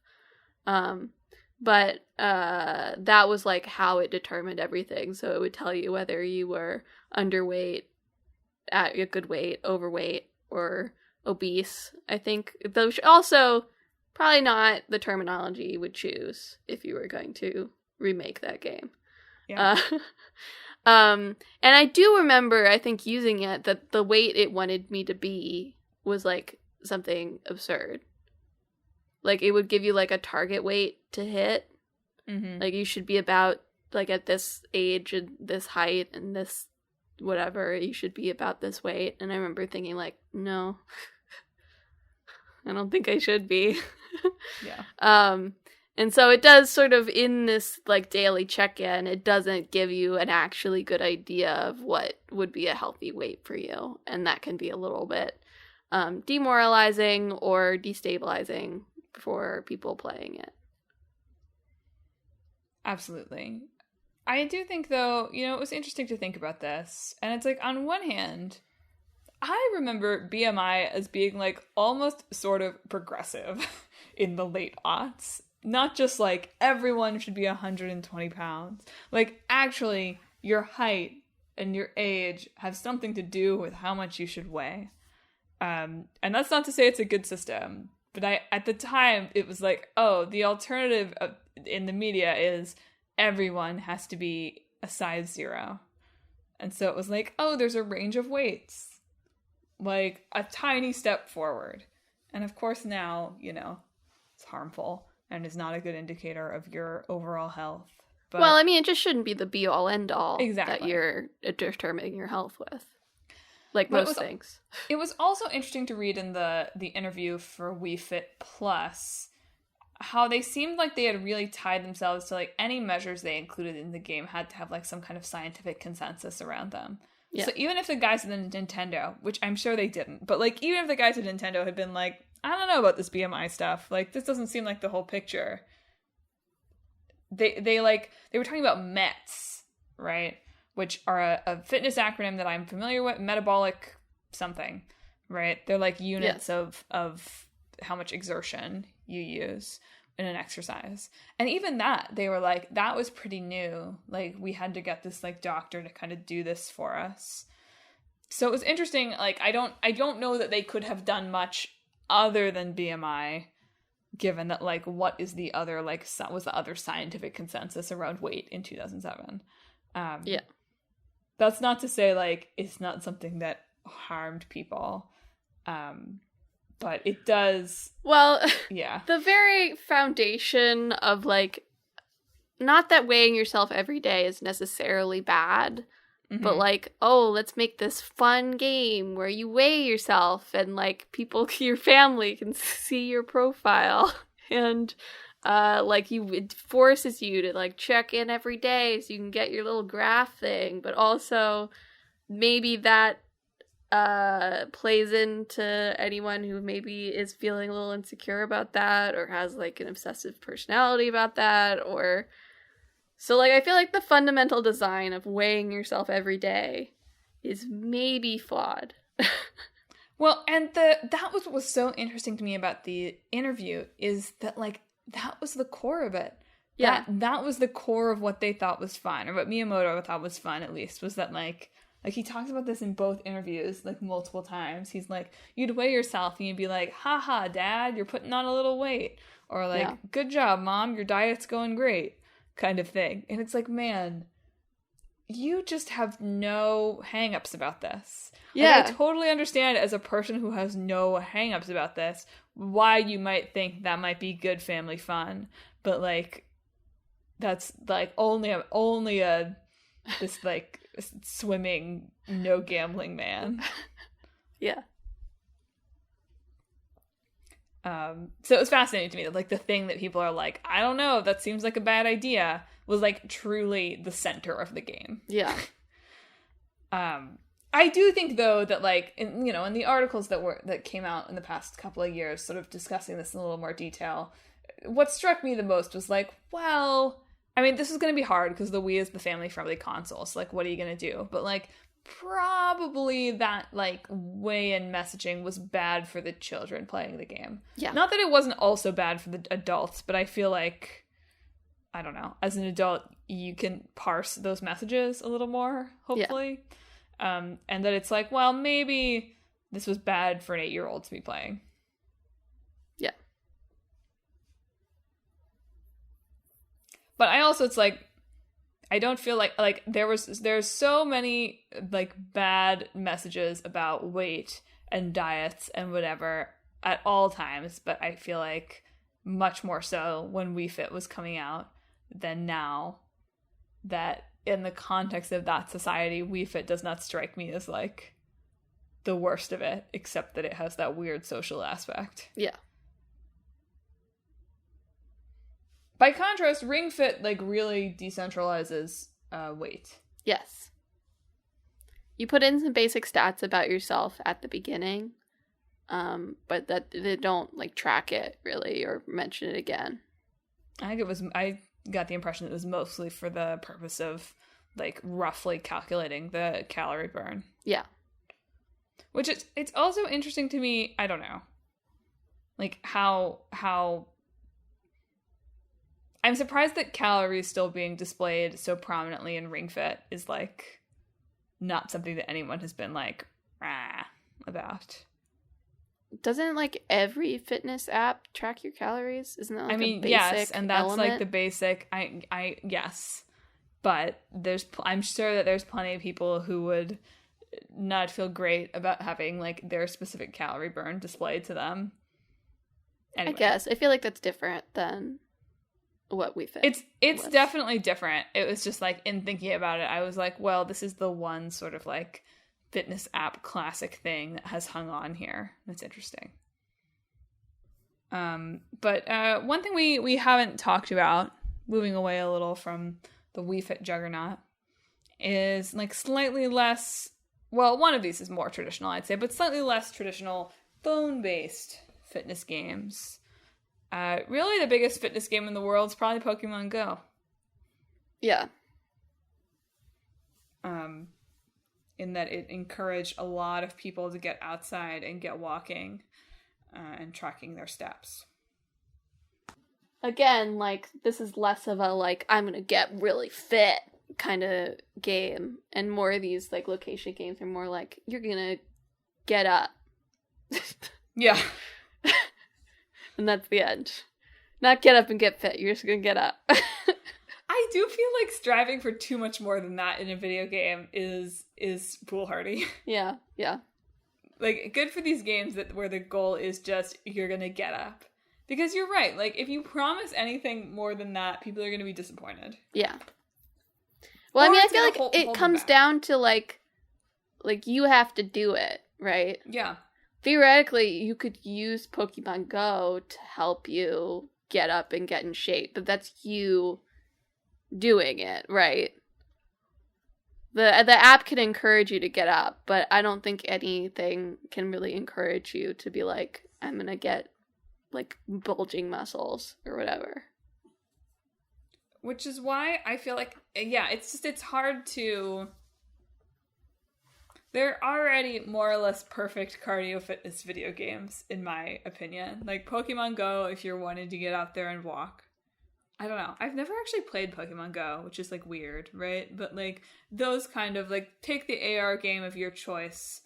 Speaker 2: But that was like how it determined everything. So it would tell you whether you were underweight, at a good weight, overweight, or obese. I think those also probably not the terminology you would choose if you were going to remake that game.
Speaker 1: Yeah.
Speaker 2: And I do remember, I think, using it, that the weight it wanted me to be was like something absurd. Like, it would give you like a target weight to hit.
Speaker 1: Mm-hmm.
Speaker 2: Like, you should be about, like, at this age and this height and this whatever, you should be about this weight. And I remember thinking, like, no, I don't think I should be.
Speaker 1: Yeah.
Speaker 2: And so it does sort of, in this like daily check-in, it doesn't give you an actually good idea of what would be a healthy weight for you. And that can be a little bit demoralizing or destabilizing for people playing it.
Speaker 1: Absolutely. I do think, though, it was interesting to think about this. And it's like, on one hand, I remember BMI as being like almost sort of progressive in the late aughts. Not just like everyone should be 120 pounds. Like, actually, your height and your age have something to do with how much you should weigh. And that's not to say it's a good system. But at the time, it was like, oh, the alternative in the media is everyone has to be a size 0. And so it was like, oh, there's a range of weights. Like, a tiny step forward. And of course now, it's harmful and is not a good indicator of your overall health. But,
Speaker 2: well, I mean, it just shouldn't be the be-all, end-all
Speaker 1: exactly
Speaker 2: that you're determining your health with. Like most things.
Speaker 1: It was also interesting to read in the interview for Wii Fit Plus how they seemed like they had really tied themselves to like any measures they included in the game had to have like some kind of scientific consensus around them. Yeah. So even if the guys at the Nintendo, which I'm sure they didn't, but like even if the guys at Nintendo had been like, I don't know about this BMI stuff, like this doesn't seem like the whole picture. They were talking about METs, right? Which are a fitness acronym that I'm familiar with, metabolic something, right? They're like units of how much exertion you use in an exercise. And even that, they were like, that was pretty new. Like, we had to get this like doctor to kind of do this for us. So it was interesting. Like, I don't know that they could have done much other than BMI, given that like what is the other like was the other scientific consensus around weight in 2007. That's not to say like it's not something that harmed people, but it does.
Speaker 2: Well,
Speaker 1: yeah,
Speaker 2: the very foundation of like, not that weighing yourself every day is necessarily bad, but like, oh, let's make this fun game where you weigh yourself and like people, your family can see your profile and like it forces you to like check in every day so you can get your little graph thing, but also maybe that plays into anyone who maybe is feeling a little insecure about that or has like an obsessive personality about that, or so like I feel like the fundamental design of weighing yourself every day is maybe flawed.
Speaker 1: Well, and that was what was so interesting to me about the interview is that like that was the core of it.
Speaker 2: Yeah.
Speaker 1: That was the core of what they thought was fun, or what Miyamoto thought was fun, at least, was that like he talks about this in both interviews, like multiple times. He's like, you'd weigh yourself and you'd be like, haha, dad, you're putting on a little weight. Or like, good job, mom, your diet's going great, kind of thing. And it's like, man, you just have no hang-ups about this.
Speaker 2: Yeah.
Speaker 1: Like, I totally understand as a person who has no hang-ups about this, why you might think that might be good family fun. But like, that's like only a this like swimming, no gambling man.
Speaker 2: Yeah.
Speaker 1: So it was fascinating to me that like the thing that people are like, I don't know, that seems like a bad idea, was like truly the center of the game.
Speaker 2: Yeah.
Speaker 1: I do think though that like in the articles that came out in the past couple of years, sort of discussing this in a little more detail, what struck me the most was like, well, I mean, this is going to be hard because the Wii is the family-friendly console, so like, what are you going to do? But like, probably that like weigh-in messaging was bad for the children playing the game.
Speaker 2: Yeah.
Speaker 1: Not that it wasn't also bad for the adults, but I feel like I don't know, as an adult, you can parse those messages a little more, hopefully. Yeah. And that it's like, well, maybe this was bad for an 8-year-old to be playing.
Speaker 2: Yeah.
Speaker 1: But I also, it's like, I don't feel like there's so many like bad messages about weight and diets and whatever at all times, but I feel like much more so when Wii Fit was coming out than now, that in the context of that society, Wii Fit does not strike me as like the worst of it, except that it has that weird social aspect.
Speaker 2: Yeah.
Speaker 1: By contrast, Ring Fit like really decentralizes weight.
Speaker 2: Yes. You put in some basic stats about yourself at the beginning, but that they don't like track it really or mention it again. I
Speaker 1: got the impression it was mostly for the purpose of like roughly calculating the calorie burn.
Speaker 2: Yeah.
Speaker 1: Which it's also interesting to me, I don't know, like how I'm surprised that calories still being displayed so prominently in Ring Fit is like not something that anyone has been like about.
Speaker 2: Doesn't like every fitness app track your calories? Isn't that like a basic
Speaker 1: yes, and that's
Speaker 2: element?
Speaker 1: like the basic. I yes, but I'm sure that there's plenty of people who would not feel great about having like their specific calorie burn displayed to them. Anyway.
Speaker 2: I guess I feel like that's different than what we fit.
Speaker 1: It's definitely different. It was just like in thinking about it, I was like, well, this is the one sort of like fitness app classic thing that has hung on here. That's interesting. But one thing we haven't talked about, moving away a little from the Wii Fit juggernaut, is like slightly less, well, one of these is more traditional, I'd say, but slightly less traditional phone-based fitness games. Really the biggest fitness game in the world is probably Pokemon Go.
Speaker 2: Yeah.
Speaker 1: In that it encouraged a lot of people to get outside and get walking and tracking their steps.
Speaker 2: Again, like, this is less of a, like, I'm gonna get really fit kind of game, and more of these, like, location games are more like, you're gonna get up.
Speaker 1: Yeah.
Speaker 2: And that's the end. Not get up and get fit, you're just gonna get up.
Speaker 1: I do feel like striving for too much more than that in a video game is foolhardy.
Speaker 2: Yeah.
Speaker 1: Like, good for these games where the goal is just, you're gonna get up. Because you're right, like, if you promise anything more than that, people are gonna be disappointed.
Speaker 2: Yeah. Well, I mean, I feel like it comes down to, like, you have to do it, right?
Speaker 1: Yeah.
Speaker 2: Theoretically, you could use Pokemon Go to help you get up and get in shape, but that's you doing it, right? The app can encourage you to get up, but I don't think anything can really encourage you to be like, I'm gonna get like bulging muscles or whatever.
Speaker 1: Which is why I feel like, yeah, it's hard to... They're already more or less perfect cardio fitness video games, in my opinion. Like, Pokemon Go, if you're wanting to get out there and walk. I don't know. I've never actually played Pokemon Go, which is, like, weird, right? But, like, those kind of, like, take the AR game of your choice,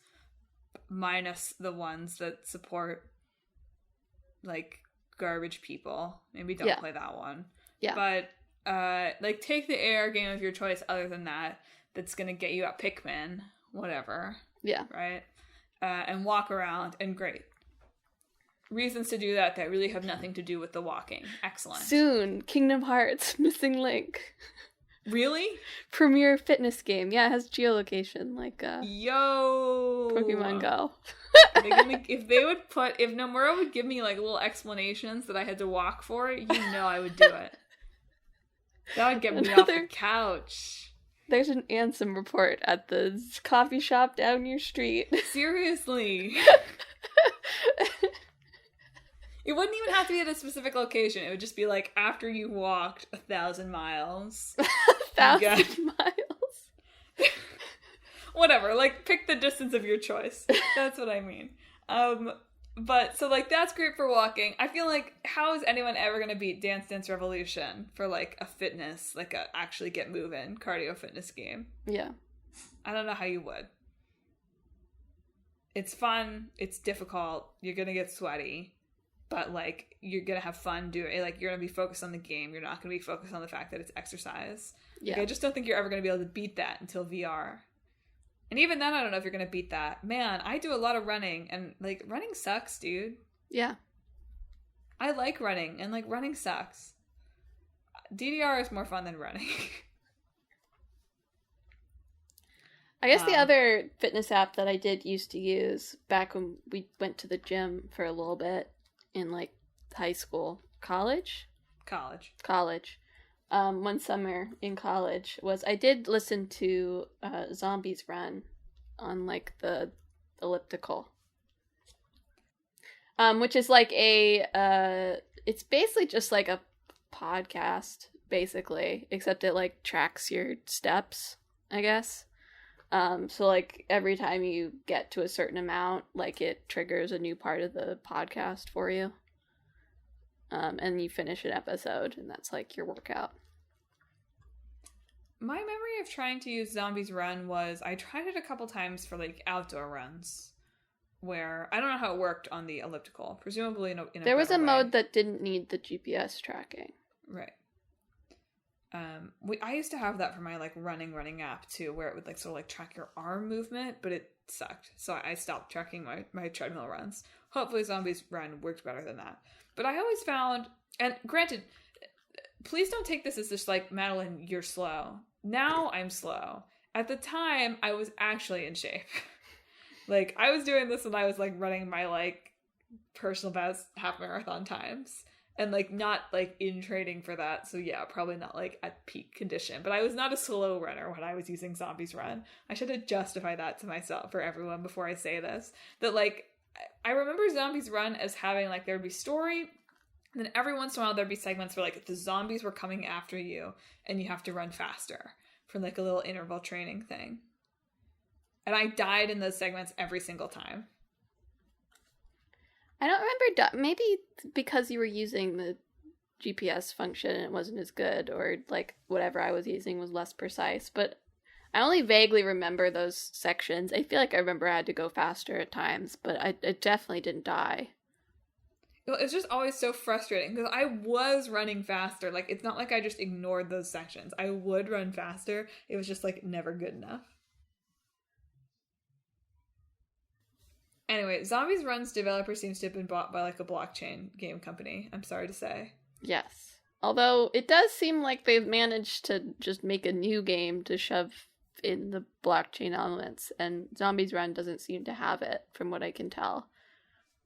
Speaker 1: minus the ones that support, like, garbage people. Maybe don't play that one.
Speaker 2: Yeah.
Speaker 1: But, like, take the AR game of your choice other than that's gonna get you at Pikmin, whatever.
Speaker 2: Yeah.
Speaker 1: Right? And walk around, and great. Reasons to do that really have nothing to do with the walking. Excellent.
Speaker 2: Soon, Kingdom Hearts, Missing Link.
Speaker 1: Really?
Speaker 2: Premier fitness game. Yeah, it has geolocation, like
Speaker 1: Yo!
Speaker 2: Pokemon Go.
Speaker 1: If Nomura would give me, like, little explanations that I had to walk for, you know I would do it. That would get me off the couch.
Speaker 2: There's an Ansem report at the coffee shop down your street.
Speaker 1: Seriously. It wouldn't even have to be at a specific location. It would just be like, after you walked 1,000 miles.
Speaker 2: 1,000 miles?
Speaker 1: Whatever, like, pick the distance of your choice. That's what I mean. But so like that's great for walking. I feel like how is anyone ever gonna beat Dance Dance Revolution for like a fitness, like a actually get moving cardio fitness game?
Speaker 2: Yeah.
Speaker 1: I don't know how you would. It's fun, it's difficult, you're gonna get sweaty, but like you're gonna have fun doing it. Like you're gonna be focused on the game, you're not gonna be focused on the fact that it's exercise.
Speaker 2: Yeah.
Speaker 1: Like, I just don't think you're ever gonna be able to beat that until VR. And even then I don't know if you're gonna beat that. Man, I do a lot of running and like running sucks, dude.
Speaker 2: Yeah.
Speaker 1: I like running and like running sucks. DDR is more fun than running.
Speaker 2: I guess the other fitness app that I did used to use back when we went to the gym for a little bit in like high school, college, one summer in college was I did listen to Zombies Run on like the elliptical, which is like it's basically just like a podcast basically, except it like tracks your steps, I guess. So like every time you get to a certain amount, like it triggers a new part of the podcast for you. And you finish an episode and that's like your workout.
Speaker 1: My memory of trying to use Zombies Run was I tried it a couple times for like outdoor runs where I don't know how it worked on the elliptical, presumably in a
Speaker 2: there was a
Speaker 1: way.
Speaker 2: mode that didn't need the GPS tracking.
Speaker 1: Right. I used to have that for my like running app too, where it would like sort of like track your arm movement, but it sucked. So I stopped tracking my treadmill runs. Hopefully Zombies Run worked better than that. But I always found, and granted, please don't take this as just like, Madelyn, you're slow. Now I'm slow. At the time, I was actually in shape. Like I was doing this when I was like running my like personal best half marathon times. And, like, not, like, in training for that. So, yeah, probably not, like, at peak condition. But I was not a slow runner when I was using Zombies Run. I should have justified that to myself for everyone before I say this. That, like, I remember Zombies Run as having, like, there would be story. And then every once in a while there'd be segments where, like, the zombies were coming after you. And you have to run faster. For, like, a little interval training thing. And I died in those segments every single time.
Speaker 2: I don't remember, maybe because you were using the GPS function and it wasn't as good, or like whatever I was using was less precise, but I only vaguely remember those sections. I feel like I remember I had to go faster at times, but I definitely didn't die.
Speaker 1: It's just always so frustrating because I was running faster. Like, it's not like I just ignored those sections. I would run faster. It was just like never good enough. Anyway, Zombies Run's developer seems to have been bought by, like, a blockchain game company, I'm sorry to say.
Speaker 2: Yes. Although, it does seem like they've managed to just make a new game to shove in the blockchain elements, and Zombies Run doesn't seem to have it, from what I can tell.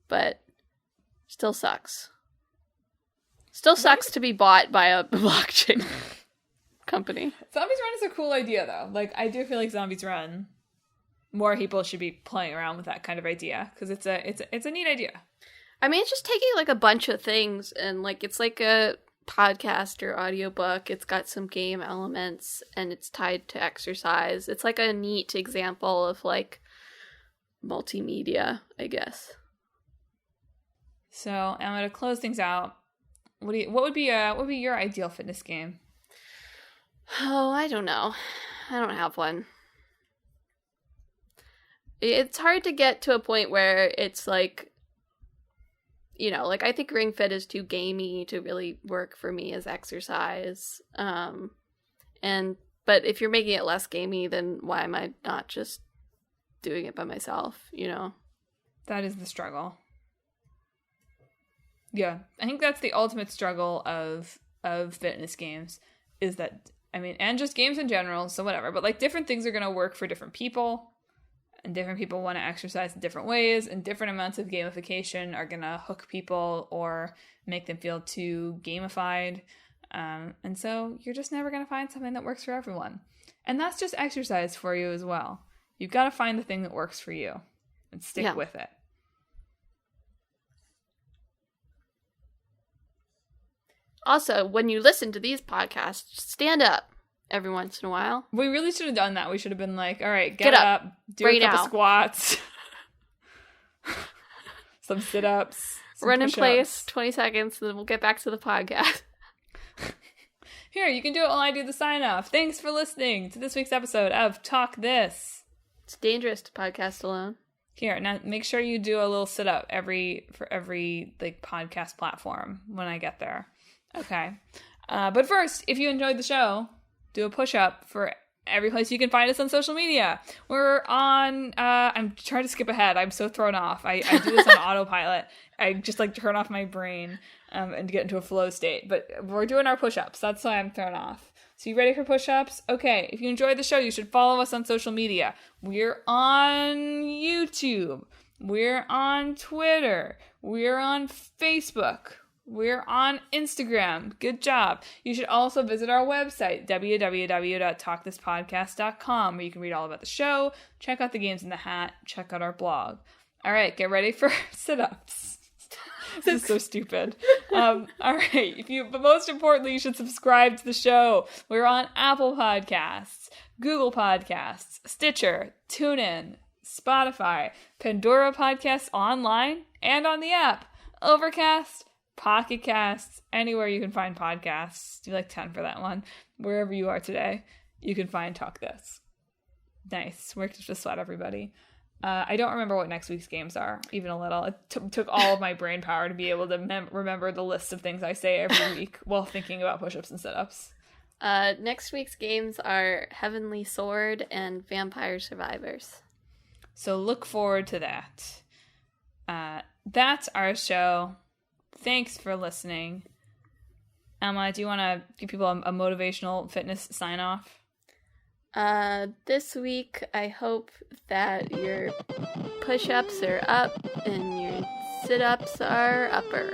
Speaker 2: But, still sucks. Still sucks to be bought by a blockchain company.
Speaker 1: Zombies Run is a cool idea, though. Like, I do feel like Zombies Run... more people should be playing around with that kind of idea because it's a neat idea.
Speaker 2: I mean, it's just taking like a bunch of things and like it's like a podcast or audiobook. It's got some game elements and it's tied to exercise. It's like a neat example of like multimedia, I guess.
Speaker 1: So I'm gonna close things out. What would be your ideal fitness game?
Speaker 2: Oh, I don't know. I don't have one. It's hard to get to a point where it's like, you know, like I think Ring Fit is too gamey to really work for me as exercise. But if you're making it less gamey, then why am I not just doing it by myself, you know?
Speaker 1: That is the struggle. Yeah, I think that's the ultimate struggle of fitness games is that, I mean, and just games in general, so whatever, but like different things are going to work for different people. And different people want to exercise in different ways, and different amounts of gamification are going to hook people or make them feel too gamified. And so you're just never going to find something that works for everyone. And that's just exercise for you as well. You've got to find the thing that works for you and stick with it.
Speaker 2: Also, when you listen to these podcasts, stand up. Every once in a while.
Speaker 1: We really should have done that. We should have been like, all right, get up, do right a couple squats. some sit-ups, some
Speaker 2: run in
Speaker 1: push-ups.
Speaker 2: place, 20 seconds, and then we'll get back to the podcast.
Speaker 1: Here, you can do it while I do the sign-off. Thanks for listening to this week's episode of Talk This.
Speaker 2: It's dangerous to podcast alone.
Speaker 1: Here, now make sure you do a little sit-up for every like podcast platform when I get there. Okay. But first, if you enjoyed the show, do a push-up for every place you can find us on social media. We're on, I'm trying to skip ahead. I'm so thrown off. I do this on autopilot. I just like turn off my brain and get into a flow state. But we're doing our push-ups. That's why I'm thrown off. So you ready for push-ups? Okay. If you enjoyed the show, you should follow us on social media. We're on YouTube. We're on Twitter. We're on Facebook. We're on Instagram. Good job. You should also visit our website, www.talkthispodcast.com, where you can read all about the show, check out the games in the hat, check out our blog. All right, get ready for sit-ups. This is so stupid. All right, but most importantly, you should subscribe to the show. We're on Apple Podcasts, Google Podcasts, Stitcher, TuneIn, Spotify, Pandora Podcasts online and on the app, Overcast, Pocket Casts, anywhere you can find podcasts. Do like 10 for that one. Wherever you are today, you can find Talk This. Nice. Worked to sweat, everybody. I don't remember what next week's games are, even a little. It took all of my brain power to be able to remember the list of things I say every week while thinking about push-ups and sit-ups.
Speaker 2: Next week's games are Heavenly Sword and Vampire Survivors.
Speaker 1: So look forward to that. That's our show. Thanks for listening. Emma, do you want to give people a motivational fitness sign-off?
Speaker 2: This week, I hope that your push-ups are up and your sit-ups are upper.